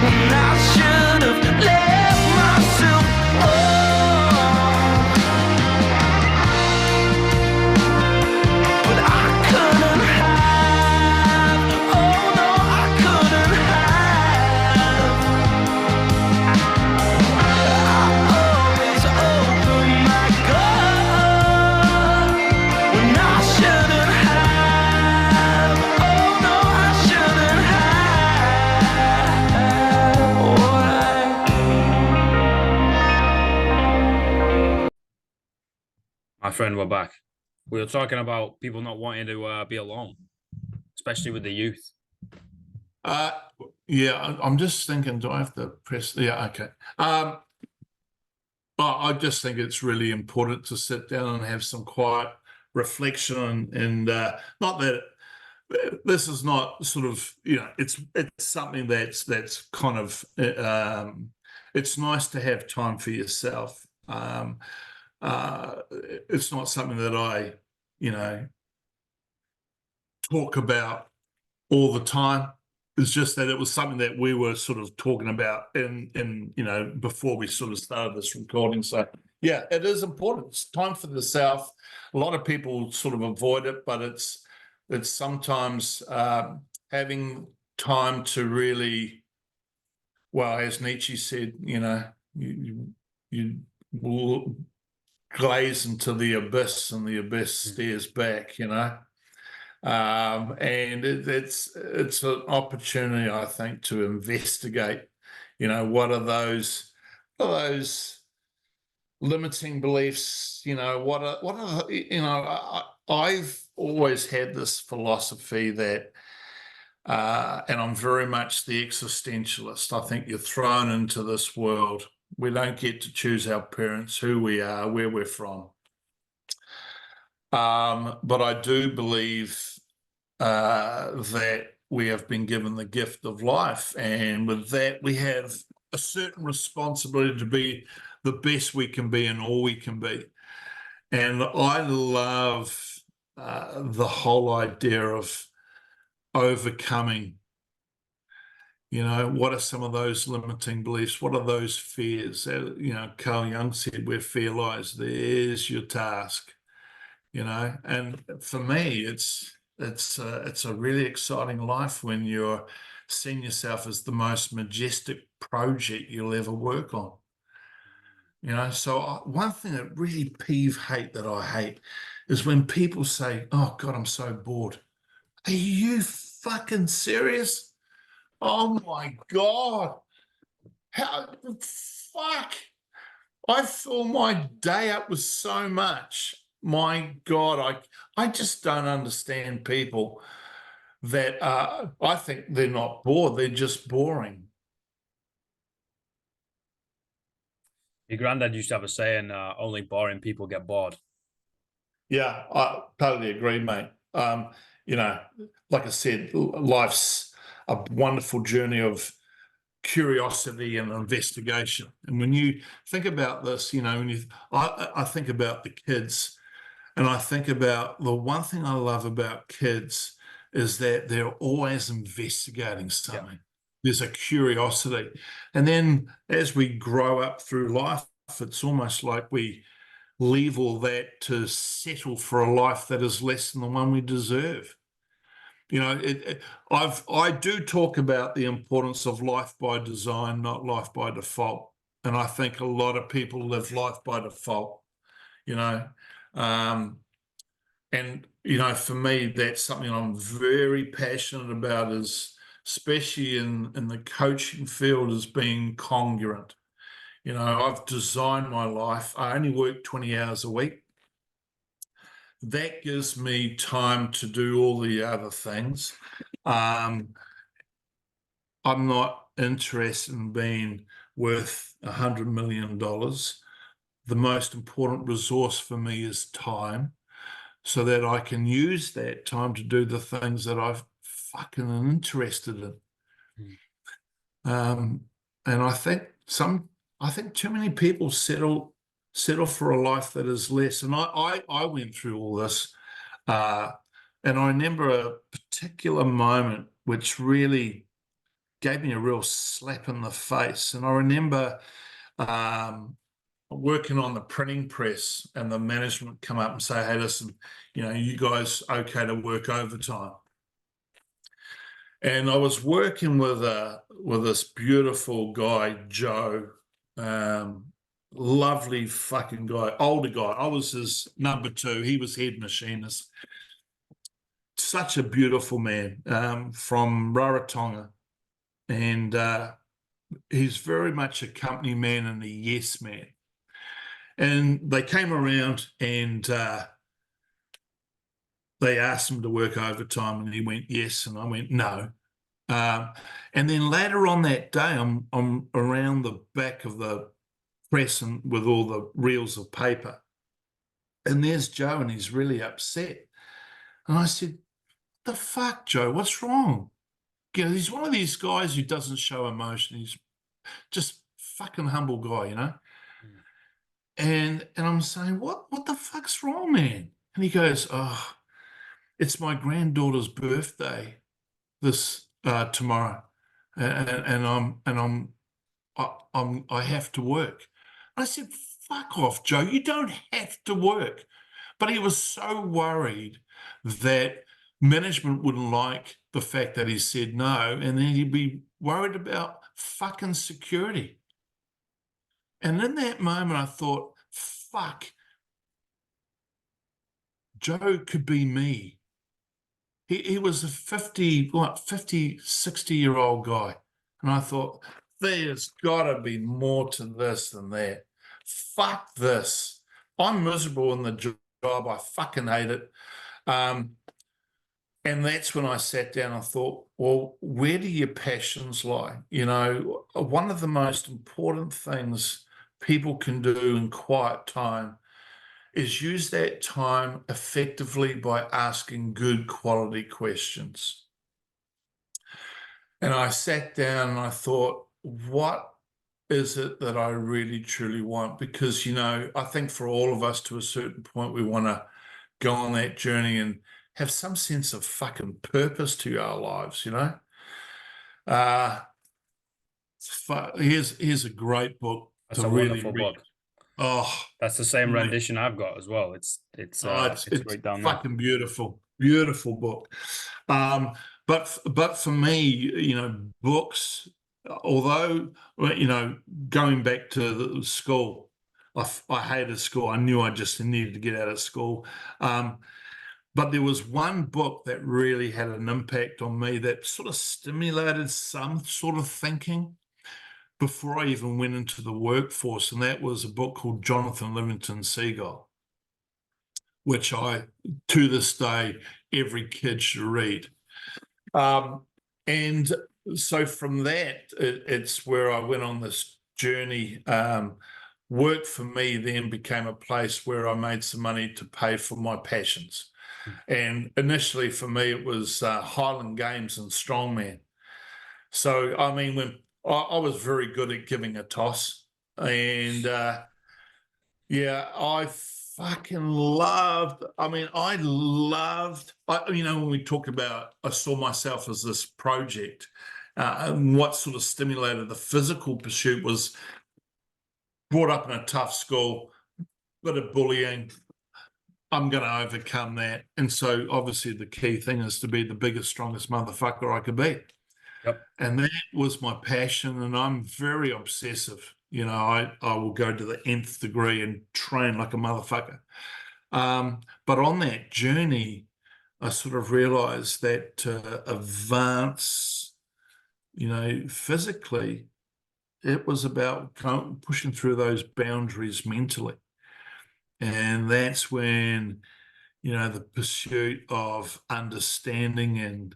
when I should have left myself alone. But I couldn't have, oh no, I couldn't have. I always open my gut when I shouldn't have, oh no, I shouldn't have. My friend, we're back. We were talking about people not wanting to be alone, especially with the youth. Yeah, I'm just thinking, do I have to press? Yeah, okay. I just think it's really important to sit down and have some quiet reflection, and not that this is not sort of, it's something that's kind of it's nice to have time for yourself. It's not something that I talk about all the time. It's just that it was something that we were sort of talking about in before we sort of started this recording. So yeah, it is important. It's time for the self. A lot of people sort of avoid it, but it's sometimes having time to really, well, as Nietzsche said, you will glaze into the abyss, and the abyss stares back. And it's an opportunity, I think, to investigate, what are those limiting beliefs, I've always had this philosophy that, and I'm very much the existentialist. I think you're thrown into this world. We don't get to choose our parents, who we are, where we're from. But I do believe that we have been given the gift of life, and with that we have a certain responsibility to be the best we can be and all we can be. And I love the whole idea of overcoming, what are some of those limiting beliefs? What are those fears? Carl Jung said, where fear lies, there's your task. And for me, it's a really exciting life when you're seeing yourself as the most majestic project you'll ever work on. So one thing that really that I hate is when people say, "Oh God, I'm so bored." Are you fucking serious? Oh my God. How the fuck? I fill my day up with so much. My God, I just don't understand people that I think they're not bored, they're just boring. Your granddad used to have a saying, only boring people get bored. Yeah, I totally agree, mate. Like I said, life's a wonderful journey of curiosity and investigation. And when you think about this, I think about the kids, and I think about the one thing I love about kids is that they're always investigating something. Yeah. There's a curiosity. And then as we grow up through life, it's almost like we leave all that to settle for a life that is less than the one we deserve. I do talk about the importance of life by design, not life by default. And I think a lot of people live life by default, and, for me, that's something I'm very passionate about, is especially in the coaching field, is being congruent. I've designed my life. I only work 20 hours a week. That gives me time to do all the other things. I'm not interested in being worth $100 million. The most important resource for me is time, so that I can use that time to do the things that I'm fucking interested in. And I think too many people settle for a life that is less. And I went through all this, and I remember a particular moment which really gave me a real slap in the face. And I remember working on the printing press, and the management come up and say, "Hey, listen, you guys okay to work overtime?" And I was working with this beautiful guy, Joe, lovely fucking guy, older guy. I was his number two. He was head machinist. Such a beautiful man, from Rarotonga, and he's very much a company man and a yes man. And they came around and they asked him to work overtime, and he went yes, and I went no. And then later on that day, I'm around the back of the press and with all the reels of paper, and there's Joe, and he's really upset. And I said, "The fuck, Joe? What's wrong?" He's one of these guys who doesn't show emotion. He's just fucking humble guy. And I'm saying, what the fuck's wrong, man? And he goes, "Oh, it's my granddaughter's birthday this tomorrow, and I have to work." I said, "Fuck off, Joe. You don't have to work." But he was so worried that management wouldn't like the fact that he said no, and then he'd be worried about fucking security. And in that moment, I thought, fuck, Joe could be me. He was a 60-year-old guy. And I thought, there's got to be more to this than that. Fuck this. I'm miserable in the job. I fucking hate it. And that's when I sat down and thought, well, where do your passions lie? One of the most important things people can do in quiet time is use that time effectively by asking good quality questions. And I sat down and I thought, what is it that I really truly want? Because, I think for all of us to a certain point, we want to go on that journey and have some sense of fucking purpose to our lives, Here's a great book That's to a really wonderful read. book. Oh, That's the same mate. rendition I've got as well. It's It's right down there. fucking beautiful, beautiful book. But for me, books, although, going back to the school, I hated school. I knew I just needed to get out of school. But there was one book that really had an impact on me that sort of stimulated some sort of thinking before I even went into the workforce. And that was a book called Jonathan Livingston Seagull, which to this day, every kid should read. And so from that, it's where I went on this journey. Work for me then became a place where I made some money to pay for my passions. And initially for me, it was Highland Games and Strongman. So, I mean, when I was very good at giving a toss, and yeah, I fucking loved. When we talk about, I saw myself as this project, and what sort of stimulated the physical pursuit was brought up in a tough school, bit of bullying. I'm going to overcome that. And so obviously the key thing is to be the biggest, strongest motherfucker I could be. Yep. And that was my passion. And I'm very obsessive. I will go to the nth degree and train like a motherfucker. But on that journey, I sort of realized that to advance, physically, it was about pushing through those boundaries mentally. And that's when, the pursuit of understanding and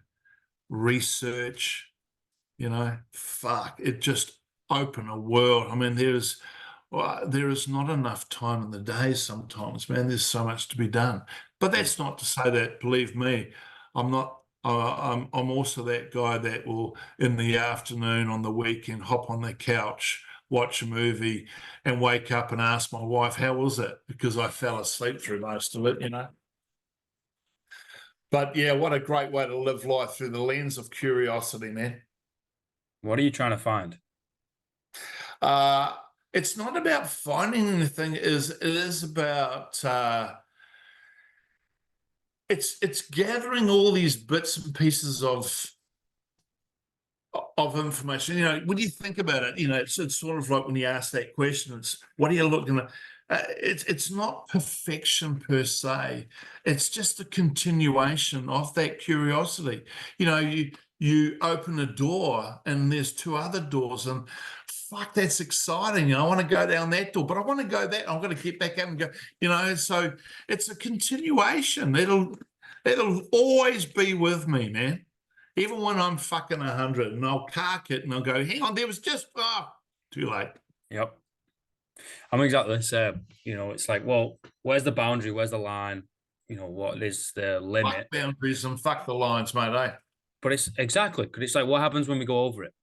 research, it just opened a world. I mean, there is not enough time in the day sometimes, man. There's so much to be done. But that's not to say that, believe me, I'm not. I'm also that guy that will, in the afternoon on the weekend, hop on the couch, watch a movie, and wake up and ask my wife, "How was it?" Because I fell asleep through most of it, But yeah, what a great way to live life, through the lens of curiosity, man. What are you trying to find? It's not about finding anything, it is about it's gathering all these bits and pieces of information. When you think about it, it's sort of like when you ask that question, it's what are you looking at? It's not perfection per se. It's just a continuation of that curiosity. You open a door and there's two other doors, and fuck, that's exciting. I want to go down that door, but I want to go that. I'm going to get back out and go. So it's a continuation. It'll always be with me, man. Even when I'm fucking 100, and I'll park it and I'll go, hang on, there was just too late. Yep. I'm exactly the same. It's like, well, where's the boundary? Where's the line? What is the limit? Fuck boundaries and fuck the lines, mate. But it's exactly because it's like, what happens when we go over it?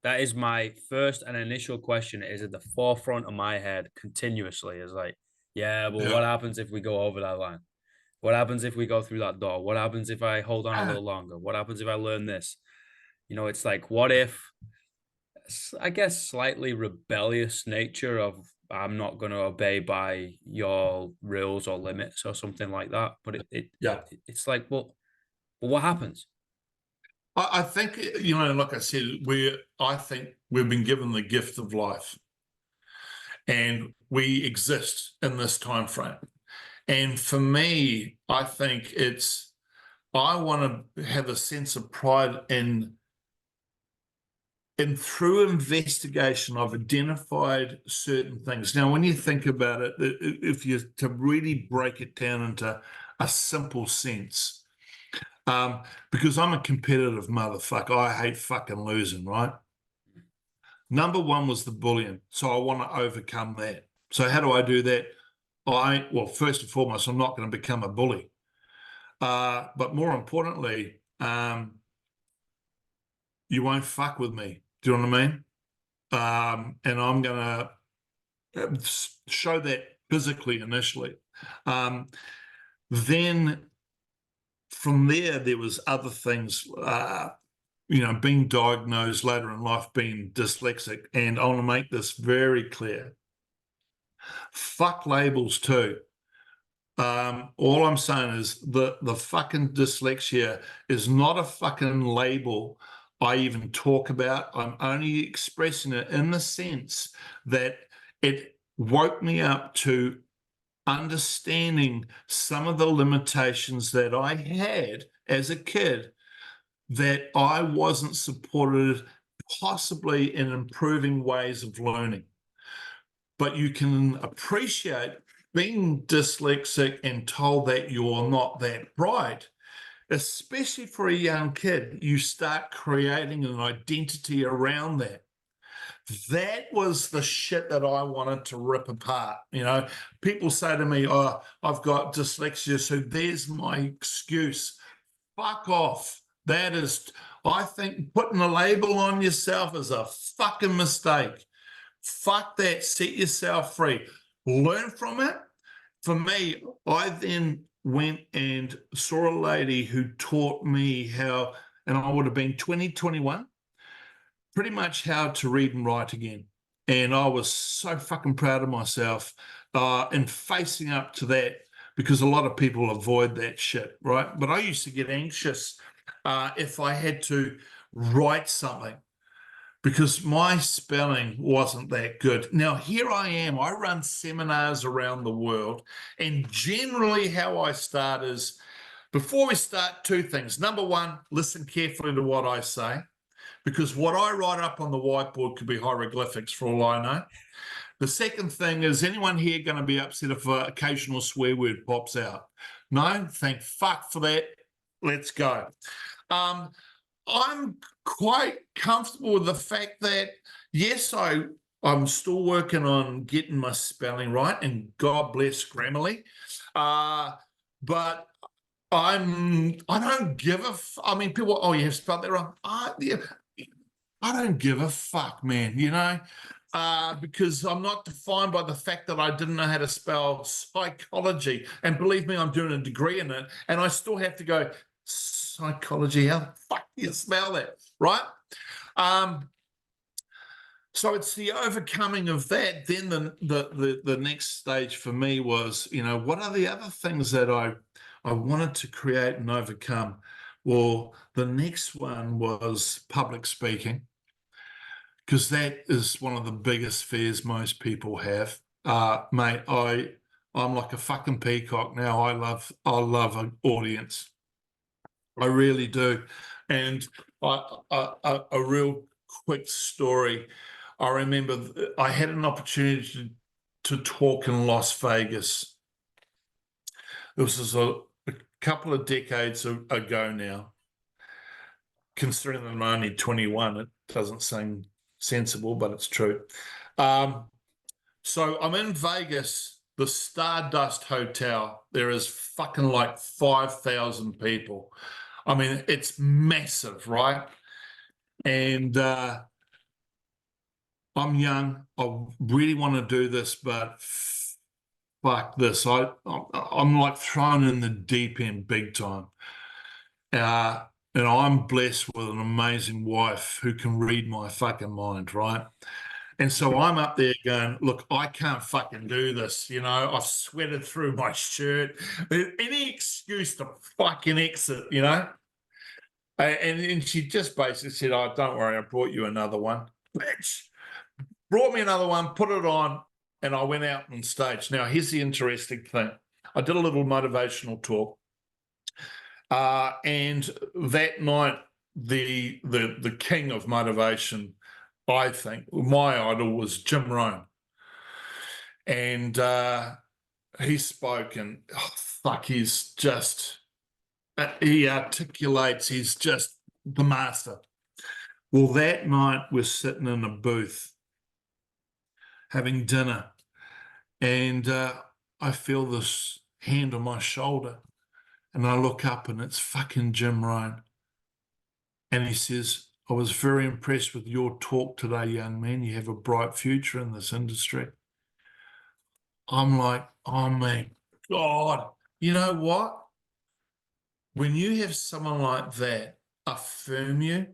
That is my first and initial question. It is at the forefront of my head continuously. Is like, yeah, but what happens if we go over that line? What happens if we go through that door? What happens if I hold on a little longer? What happens if I learn this? It's like, what if, I guess, slightly rebellious nature of I'm not going to obey by your rules or limits or something like that. But it's like, well, what happens? I think, like I said, I think we've been given the gift of life, and we exist in this time frame. And for me, I think I want to have a sense of pride and through investigation, I've identified certain things. Now, when you think about it, if you to really break it down into a simple sense, because I'm a competitive motherfucker, I hate fucking losing, right? Number one was the bullying, so I want to overcome that. So how do I do that? Well, first and foremost, I'm not going to become a bully. But more importantly, you won't fuck with me. Do you know what I mean? And I'm going to show that physically initially. Then from there was other things, being diagnosed later in life, being dyslexic. And I want to make this very clear. Fuck labels too. All I'm saying is the fucking dyslexia is not a fucking label I even talk about. I'm only expressing it in the sense that it woke me up to understanding some of the limitations that I had as a kid, that I wasn't supported possibly in improving ways of learning. But you can appreciate being dyslexic and told that you're not that bright, especially for a young kid. You start creating an identity around that. That was the shit that I wanted to rip apart. People say to me, oh, I've got dyslexia, so there's my excuse. Fuck off. I think putting a label on yourself is a fucking mistake. Fuck that. Set yourself free. Learn from it. For me, I then went and saw a lady who taught me how, and I would have been 20, 21, pretty much how to read and write again. And I was so fucking proud of myself in facing up to that, because a lot of people avoid that shit, right? But I used to get anxious if I had to write something, because my spelling wasn't that good. Now, here I am. I run seminars around the world, and generally how I start is, before we start, two things. Number one, listen carefully to what I say, because what I write up on the whiteboard could be hieroglyphics for all I know. The second thing is, anyone here going to be upset if an occasional swear word pops out? No? Thank fuck for that. Let's go. I'm quite comfortable with the fact that, yes, I'm still working on getting my spelling right, and God bless Grammarly. But I don't give I mean, people, oh, you have spelled that wrong. Yeah, I don't give a fuck, man, because I'm not defined by the fact that I didn't know how to spell psychology. And believe me, I'm doing a degree in it, and I still have to go, psychology, how the fuck do you spell that, right? So it's the overcoming of that. Then the next stage for me was, what are the other things that I wanted to create and overcome? Well, the next one was public speaking, because that is one of the biggest fears most people have. Mate, I'm like a fucking peacock now. I love an audience. I really do. And a real quick story. I remember I had an opportunity to talk in Las Vegas. This was a couple of decades ago now. Considering that I'm only 21, it doesn't seem sensible, but it's true. So I'm in Vegas, the Stardust Hotel. There is fucking like 5,000 people. I mean, it's massive, right? And I'm young. I really want to do this, but fuck this. I'm like thrown in the deep end big time. And I'm blessed with an amazing wife who can read my fucking mind, right? And so I'm up there going, look, I can't fucking do this. I've sweated through my shirt. Any excuse to fucking exit. And she just basically said, oh, don't worry, I brought you another one. Bitch, brought me another one, put it on, and I went out on stage. Now, here's the interesting thing. I did a little motivational talk. And that night, the king of motivation, I think, my idol was Jim Rohn. And he spoke, and fuck, he articulates, he's just the master. Well, that night we're sitting in a booth having dinner, and I feel this hand on my shoulder, and I look up, and it's fucking Jim Rohn. And he says, I was very impressed with your talk today, young man. You have a bright future in this industry. I'm like, oh my God. You know what? When you have someone like that affirm you,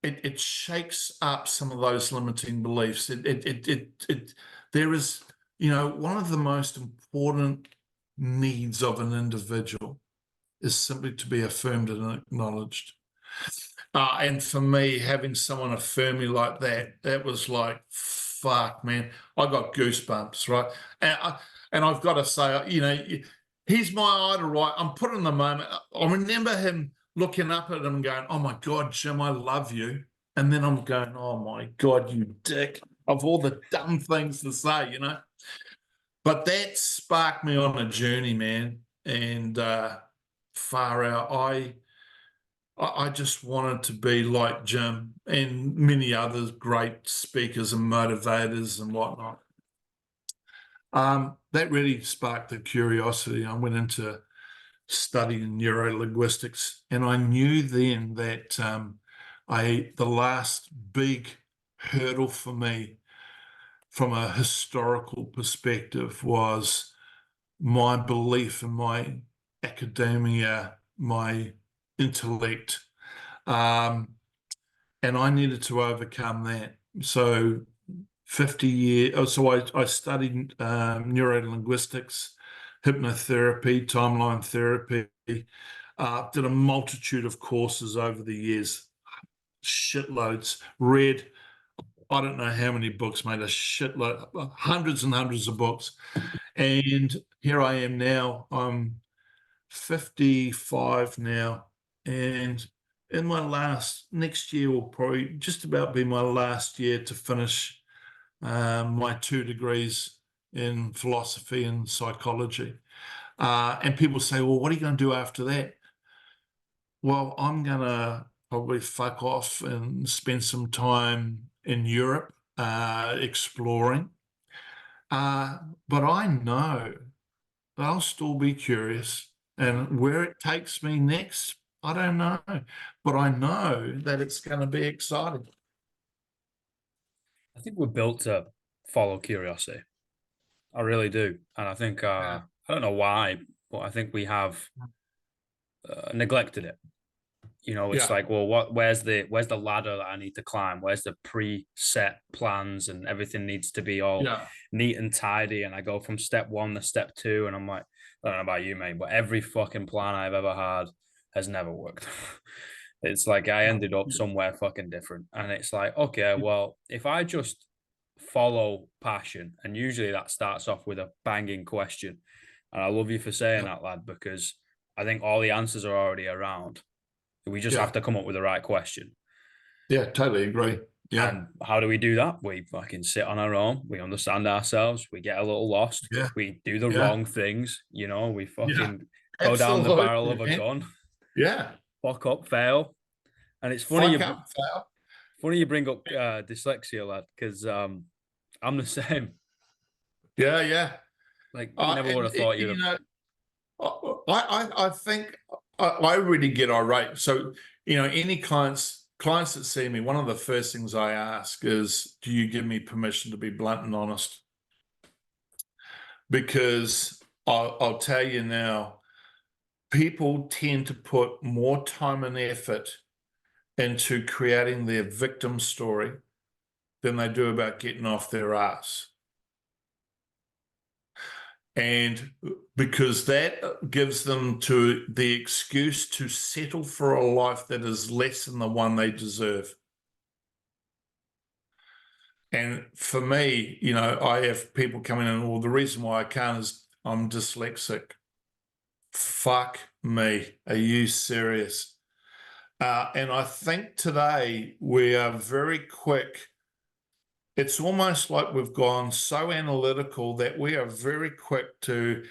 it shakes up some of those limiting beliefs. There is, one of the most important needs of an individual is simply to be affirmed and acknowledged. And for me, having someone affirm me like that was like, fuck, man, I got goosebumps, right? And I've got to say, he's my idol, right? I'm put in the moment. I remember him looking up at him and going, oh my God, Jim, I love you. And then I'm going, oh my God, you dick, of all the dumb things to say. But that sparked me on a journey, man. And far out, I just wanted to be like Jim and many other great speakers and motivators and whatnot. That really sparked the curiosity. I went into studying neurolinguistics, and I knew then that the last big hurdle for me from a historical perspective was my belief in my academia, my intellect, and I needed to overcome that. So 50 years, so I studied neurolinguistics, hypnotherapy, timeline therapy, did a multitude of courses over the years, shitloads, read, I don't know how many books, made a shitload, hundreds and hundreds of books. And here I am now, I'm 55 now, and in next year will probably just about be my last year to finish my 2 degrees in philosophy and psychology. And people say, well, what are you going to do after that? Well, I'm going to probably fuck off and spend some time in Europe exploring. But I know that I'll still be curious, and where it takes me next, I don't know. But I know that it's going to be exciting. I think we're built to follow curiosity. I really do. And I think, I don't know why, but I think we have neglected it. You know, it's Yeah. like, well, where's the ladder that I need to climb? Where's the preset plans, and everything needs to be all Yeah. neat and tidy. And I go from step 1 to step 2, and I'm like, I don't know about you, mate, but every fucking plan I've ever had has never worked. It's like I ended up somewhere fucking different. And it's like, okay, well, if I just follow passion, and usually that starts off with a banging question. And I love you for saying that, lad, because I think all the answers are already around. We just have to come up with the right question. Yeah, totally agree. Yeah. And how do we do that? We fucking sit on our own. We understand ourselves. We get a little lost. Yeah. We do the Yeah. wrong things. You know, we fucking go down the Absolutely, barrel of a man. gun, Yeah. fuck up, fail. And it's funny Fuck up, fail. you bring up dyslexia, lad, because I'm the same. Yeah, yeah. Like, never would have thought you'd have. I think I really get irate. So, any clients that see me, one of the first things I ask is, do you give me permission to be blunt and honest? Because I'll tell you now, people tend to put more time and effort into creating their victim story than they do about getting off their ass. And because that gives them to the excuse to settle for a life that is less than the one they deserve. And for me, I have people coming in, well, the reason why I can't is I'm dyslexic. Fuck me. Are you serious? And I think today we are very quick. It's almost like we've gone so analytical that we are very quick to,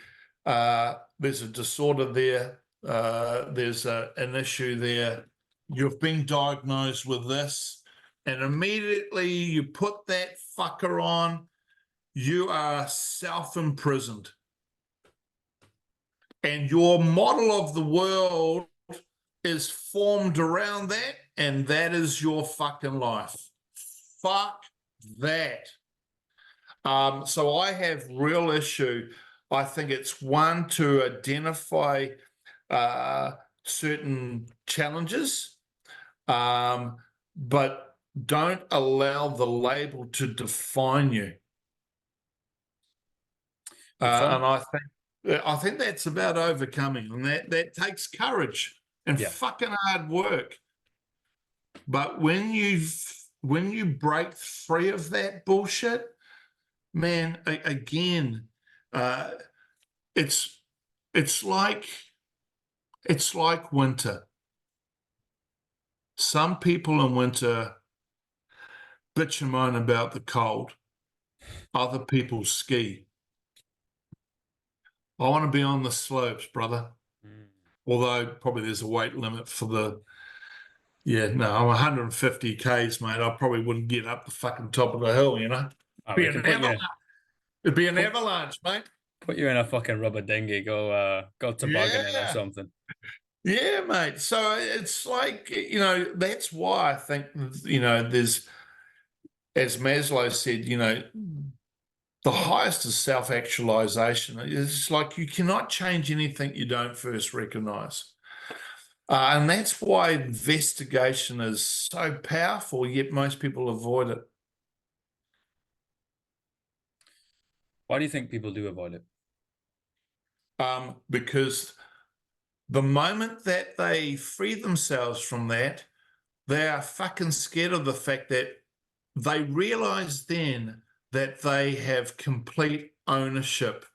there's a disorder there, there's an issue there, you've been diagnosed with this, and immediately you put that fucker on, you are self-imprisoned. And your model of the world is formed around that, and that is your fucking life. Fuck that. So I have real issue. I think it's one to identify certain challenges, but don't allow the label to define you. And I think that's about overcoming, and that takes courage and fucking hard work. But when you break free of that bullshit, man, again, it's like winter. Some people in winter bitch and moan about the cold. Other people ski. I want to be on the slopes, brother. Although probably there's a weight limit for the. Yeah, no, I'm 150 Ks, mate. I probably wouldn't get up the fucking top of the hill, It'd be an avalanche, mate. Put you in a fucking rubber dinghy, go tobogganing or something. Yeah, mate. So it's like, that's why I think, there's, as Maslow said, the highest is self-actualization. It's like you cannot change anything you don't first recognize. And that's why investigation is so powerful, yet most people avoid it. Why do you think people do avoid it? Because the moment that they free themselves from that, they are fucking scared of the fact that they realize then that they have complete ownership.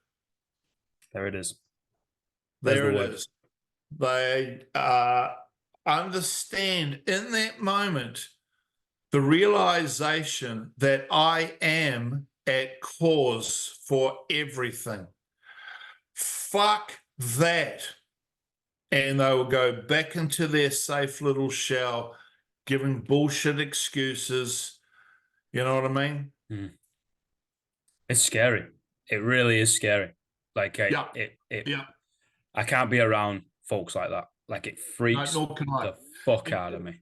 There it is. There it is. They understand in that moment the realization that I am at cause for everything. Fuck that. And they will go back into their safe little shell, giving bullshit excuses. You know what I mean? It's scary. It really is scary. Like, I can't be around folks like that. Like, it freaks the fuck out of me.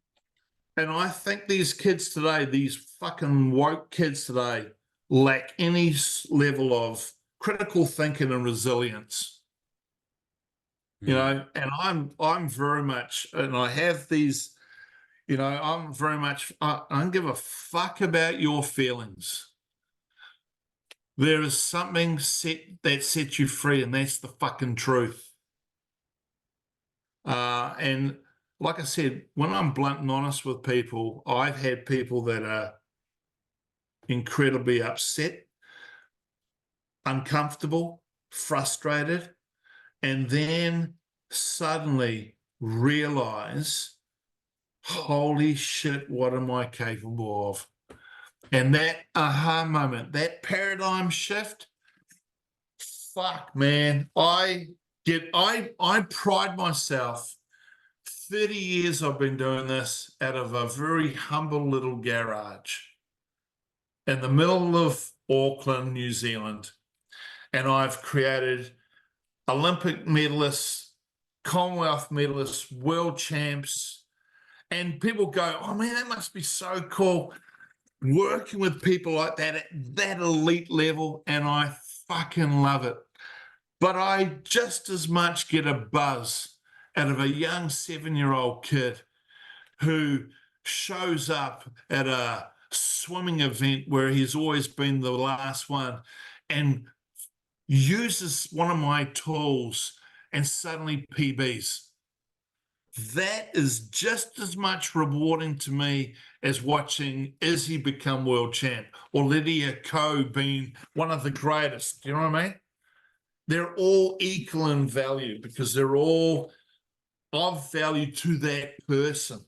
And I think these kids today, these fucking woke kids today, lack any level of critical thinking and resilience. you know, and I'm very much, and I have these, you know, I'm very much, I don't give a fuck about your feelings. There is something that sets you free, and that's the fucking truth. And like I said, when I'm blunt and honest with people, I've had people that are incredibly upset, uncomfortable, frustrated, and then suddenly realize, holy shit, what am I capable of? And that aha moment, that paradigm shift, fuck, man, I pride myself. 30 years I've been doing this out of a very humble little garage in the middle of Auckland, New Zealand. And I've created Olympic medalists, Commonwealth medalists, world champs. And people go, oh man, that must be so cool working with people like that at that elite level. And I fucking love it. But I just as much get a buzz out of a young 7-year-old kid who shows up at a swimming event where he's always been the last one and uses one of my tools and suddenly PBs. That is just as much rewarding to me as watching Izzy become world champ or Lydia Ko being one of the greatest. Do you know what I mean? They're all equal in value because they're all of value to that person.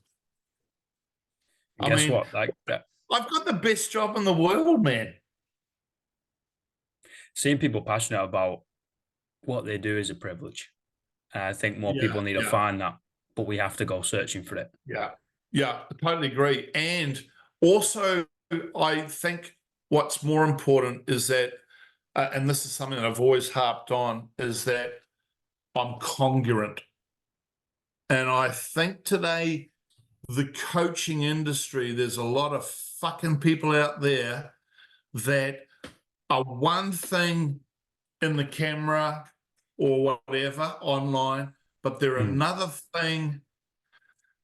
Guess what? Like that. I've got the best job in the world, man. Seeing people passionate about what they do is a privilege. I think more people need to find that, but we have to go searching for it. Yeah, I totally agree. And also, I think what's more important is that, and this is something that I've always harped on, is that I'm congruent. And I think today, the coaching industry, there's a lot of fucking people out there that are one thing in the camera or whatever online, but they're another thing,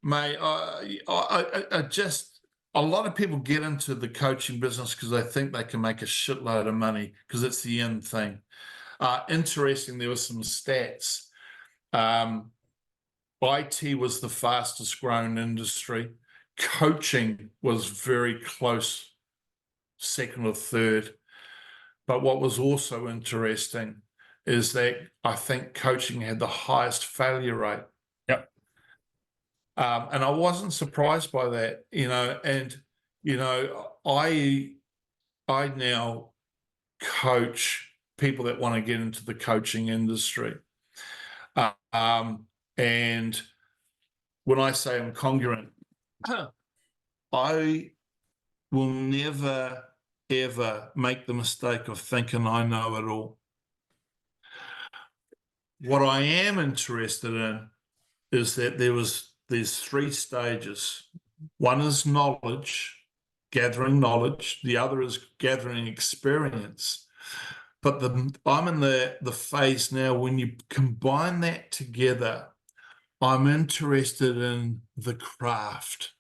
mate. I just, a lot of people get into the coaching business because they think they can make a shitload of money because it's the end thing. Interesting, there were some stats. IT was the fastest growing industry. Coaching was very close, second or third. But what was also interesting is that I think coaching had the highest failure rate. Yep. And I wasn't surprised by that, you know, and, you know, I now coach people that want to get into the coaching industry. And when I say I'm congruent, I will never, ever make the mistake of thinking I know it all. What I am interested in is that there's 3 stages. One is knowledge, gathering knowledge. The other is gathering experience. But I'm in the phase now when you combine that together, I'm interested in the craft.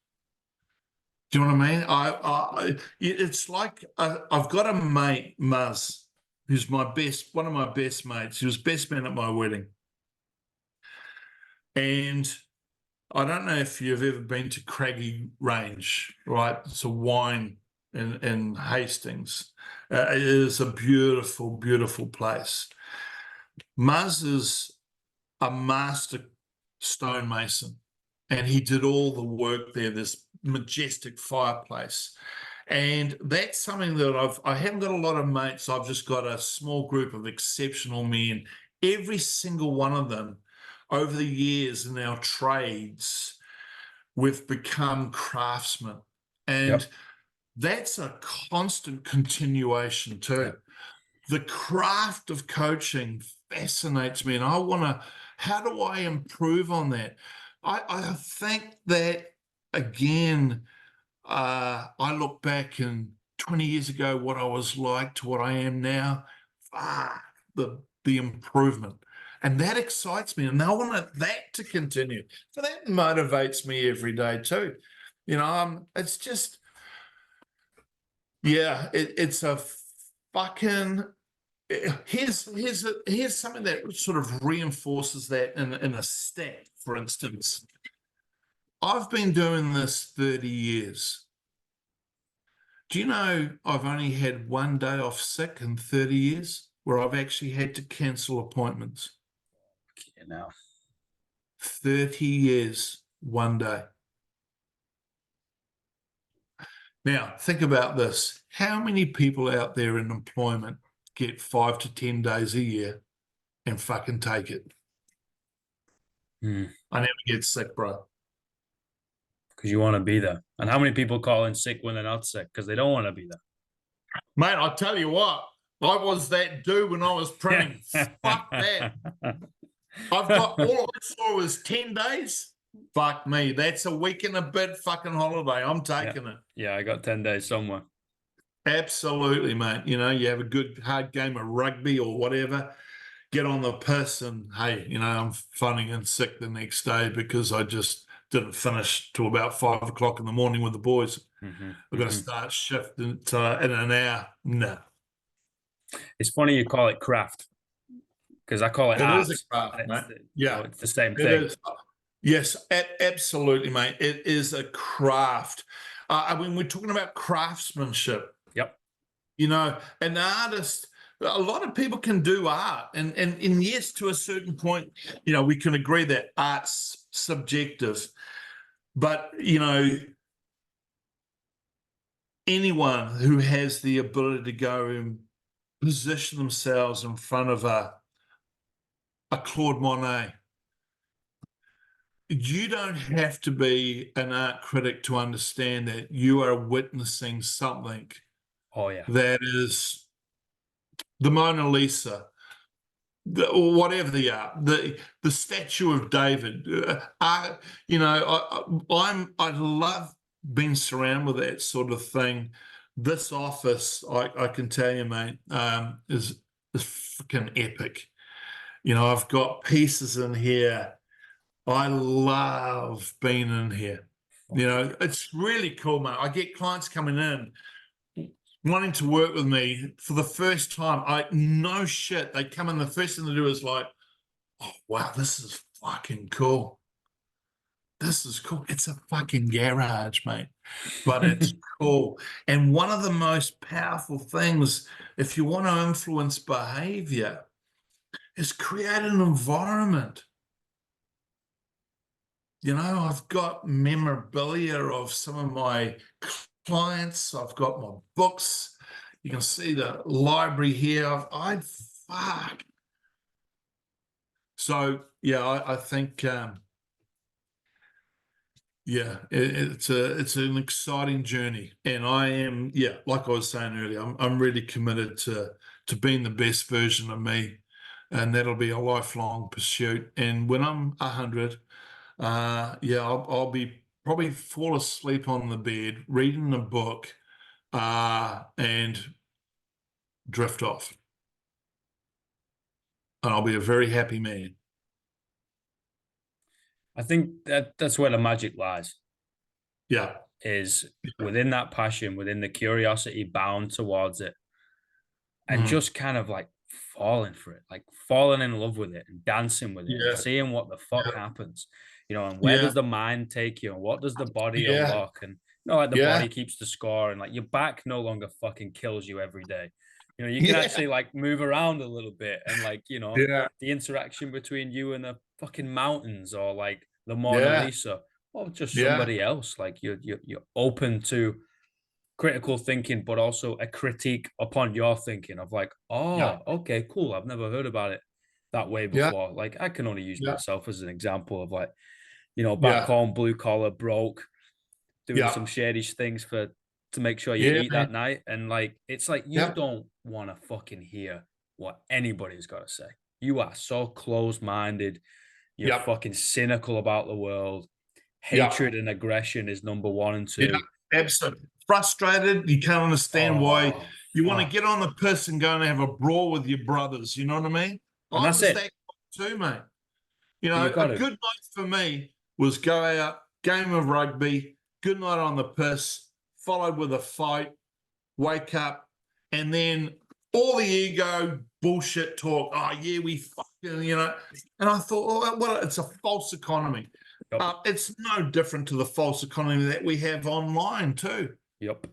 Do you know what I mean? It's like I've got a mate, Muzz, who's one of my best mates. He was best man at my wedding. And I don't know if you've ever been to Craggy Range, right? It's a wine in Hastings. It is a beautiful, beautiful place. Muzz is a master stonemason, and he did all the work there, this majestic fireplace. And that's something that I haven't got a lot of mates. I've just got a small group of exceptional men. Every single one of them over the years in our trades, we've become craftsmen. And that's a constant continuation too. Yep. The craft of coaching fascinates me, and I want to, how do I improve on that? I think that, again, I look back in 20 years ago, what I was like to what I am now, the improvement. And that excites me. And I want that to continue. So that motivates me every day too. It's just, yeah, it's a fucking, here's something that sort of reinforces that in a stat, for instance. I've been doing this 30 years. Do you know I've only had one day off sick in 30 years where I've actually had to cancel appointments? You know. 30 years, one day. Now, think about this. How many people out there in employment get 5 to 10 days a year and fucking take it? I never get sick, bro. Because you want to be there. And how many people call in sick when they're not sick? Because they don't want to be there. Mate, I'll tell you what, I was that dude when I was printing. Fuck that. I've got all I saw was 10 days. Fuck me. That's a week and a bit fucking holiday. I'm taking it. Yeah, I got 10 days somewhere. Absolutely, mate. You have a good hard game of rugby or whatever. Get on the piss and hey, I'm phoning in sick the next day because I just didn't finish till about 5 o'clock in the morning with the boys. I've got to start shift in an hour. No. It's funny you call it craft because I call it art. It is a craft, mate. It's the same It thing. is. Yes, absolutely, mate. It is a craft. We're talking about craftsmanship. Yep. An artist, a lot of people can do art. And yes, to a certain point, we can agree that art's subjective. But, anyone who has the ability to go and position themselves in front of a Claude Monet, you don't have to be an art critic to understand that you are witnessing something that is the Mona Lisa, or whatever the art, the statue of David. I love being surrounded with that sort of thing. This office, I can tell you, mate, is freaking epic. I've got pieces in here. I love being in here. It's really cool, mate. I get clients coming in wanting to work with me for the first time. No shit. They come in, the first thing they do is like, oh, wow, this is fucking cool. This is cool. It's a fucking garage, mate, but it's cool. And one of the most powerful things, if you want to influence behavior, is create an environment. I've got memorabilia of some of my clients. I've got my books. You can see the library here. Fuck. So, yeah, I think, it's an exciting journey. And I am, like I was saying earlier, I'm really committed to being the best version of me. And that'll be a lifelong pursuit. And when I'm 100, I'll be probably fall asleep on the bed, reading a book, and drift off. And I'll be a very happy man. I think that's where the magic lies. Yeah. Is within that passion, within the curiosity bound towards it, and just kind of like falling for it, like falling in love with it and dancing with it, and seeing what the fuck happens. And where does the mind take you, and what does the body unlock? And like the body keeps the score, and like your back no longer fucking kills you every day. You can actually like move around a little bit, and like the interaction between you and the fucking mountains, or like the Mona Lisa, or just somebody else. Like you're open to critical thinking, but also a critique upon your thinking of like, okay, cool. I've never heard about it that way before. Like I can only use myself as an example of like, back home, blue collar, broke, doing some shady things to make sure you eat that night. And like, it's like, you don't want to fucking hear what anybody's got to say. You are so close-minded. You're fucking cynical about the world. Hatred and aggression is number 1 and 2. Absolutely. Frustrated. You can't understand why you want to get on the piss and go and have a brawl with your brothers. You know what I mean? And that's it. too, mate. You You know, got a to. good night for me was go out, game of rugby, good night on the piss, followed with a fight, wake up, and then all the ego bullshit talk. Oh yeah, we fucking, you know. And I thought, oh, well, it's a false economy. Yep. It's no different to the false economy that we have online too. Yep.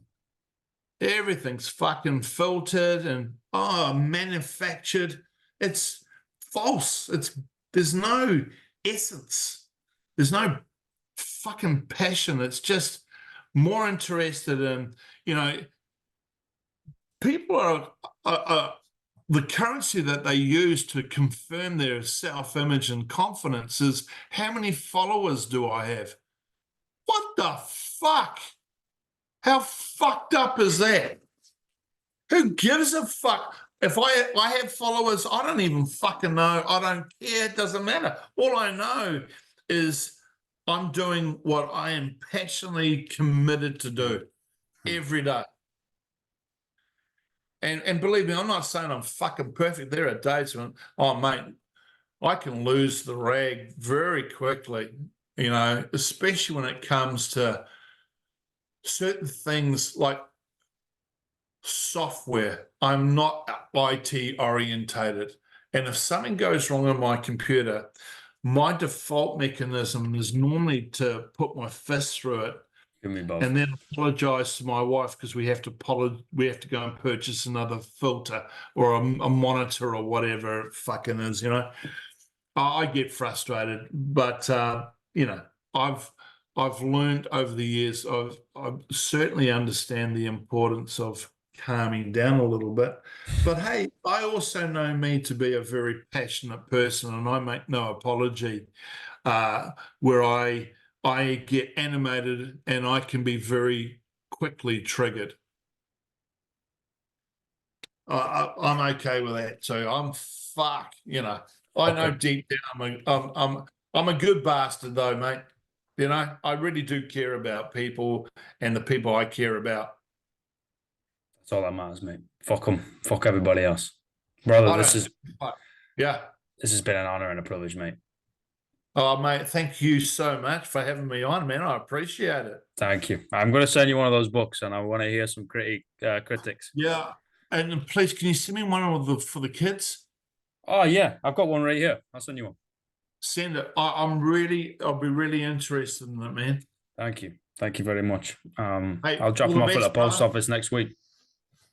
Everything's fucking filtered and manufactured. It's false. There's no essence. There's no fucking passion. It's just more interested in, you know, people are the currency that they use to confirm their self-image and confidence is how many followers do I have? What the fuck? How fucked up is that? Who gives a fuck? If I have followers, I don't even fucking know. I don't care. It doesn't matter. All I know is I'm doing what I am passionately committed to do every day. And believe me, I'm not saying I'm fucking perfect. There are days when, oh mate, I can lose the rag very quickly, you know, especially when it comes to certain things like software. I'm not IT orientated. And if something goes wrong on my computer, my default mechanism is normally to put my fist through it Give me both. and then apologize to my wife because we have to go and purchase another filter or a monitor or whatever it fucking is, you know. I get frustrated, but you know, I've learned over the years. I certainly understand the importance of calming down a little bit. But hey, I also know me to be a very passionate person, and I make no apology where I get animated and I can be very quickly triggered. I'm okay with that. So I'm you know. I know deep down I'm a good bastard though, mate. You know, I really do care about people and the people I care about. That's all that matters, mate. Fuck them. Fuck everybody else. Brother, I this don't, yeah. has been an honor and a privilege, mate. Oh, mate, thank you so much for having me on, man. I appreciate it. Thank you. I'm going to send you one of those books, and I want to hear some critics. Yeah. And please, can you send me one of for the kids? Oh yeah, I've got one right here. I'll send you one. Send it. I'll be really interested in it, man. Thank you. Thank you very much. Hey, I'll drop all them the off at the best, post brother. office next week.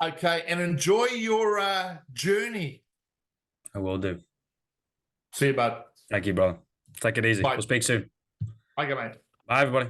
Okay, and enjoy your journey. I will do. See you, bud. Thank you, brother. Take it easy. Bye. We'll speak soon. Bye, mate. Bye, everybody.